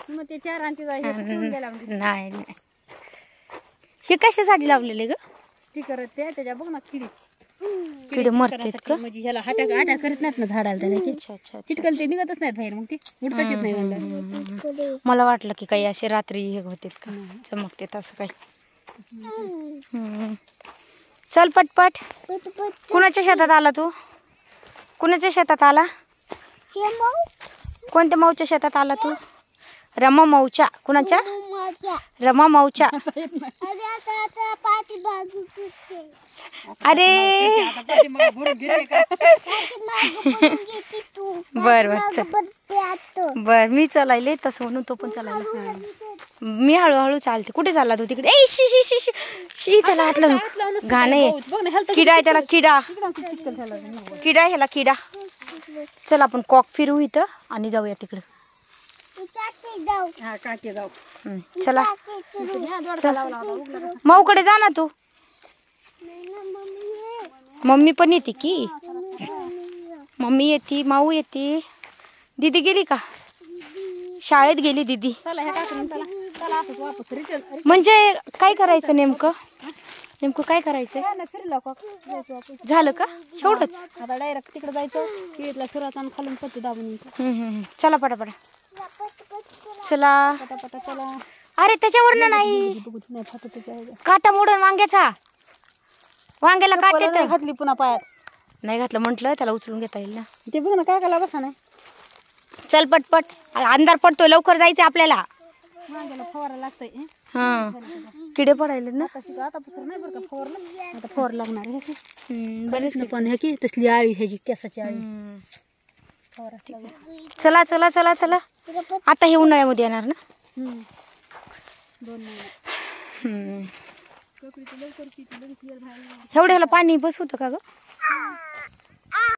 मग ते 4 आणते गेला नाही नाही. हे कशासाठी लावलेले ग? स्टिकर त्याच्या बघ ना किडे मरतात का? म्हणजे ह्याला आटा करत नाहीत ना झाडाला त्याला ते. अच्छा अच्छा चिटकल ते निघतच नाहीत बाहेर, मग ते उडताच येत नाही नंतर. मला वाटलं की काही असे रात्री हे होतात का, चमकते असं काही. चल पटपट. कुणाच्या शेतात आला तू? कुणाच्या शेतात आला? कोणत्या माऊच्या शेतात आला तू? रमा माऊच्या. कुणाच्या? रमा माऊच्या. अरे बर बर बर, मी चालायले तसं म्हणून तो पण चालायला. मी हळूहळू चालते. कुठे चालला तू? तिकडे. ए शी शी शी शी शी, त्याला हातलं घाण आहे. किडा आहे त्याला, किडा किडा ह्याला किडा. चल आपण कॉक फिरू इथं आणि जाऊया तिकडे. चला माऊकडे जा ना तू. मम्मी पण येते की? मम्मी येते, माऊ येते. दीदी गेली का? शाळेत गेली दीदी. म्हणजे काय करायचं नेमकं? नेमकं काय करायचं? झालं का एवढंच? आता डायरेक्ट तिकडे जायचं, किडीतला फिरायचं आणि खालून पत्ती दाबून. चला पटापटा चला. पटापटा चला. अरे त्याच्यावर नाही, काटा मोडून वांग्याचा. वांग्याला काटे तर घातली पुन्हा पायात. नाही घातलं म्हटलं, त्याला उचलून घेता येईल ना. ते बघ ना काय बसा नाही. चल पटपट, अंधार पडतोय, लवकर जायचं आपल्याला. वांग्याला फवारा लागतंय. हा किडे पडायले ना. आता पुसर नाही बरं का फवारला. आता फवार लागणार आहे. बरेच पण हे की तसली आळी, ह्याची केसाची आळी. चला चला चला चला. आता हे उन्हाळ्यामध्ये येणार ना. 2 महिने. एवढ्याला पाणी बस होतं का ग?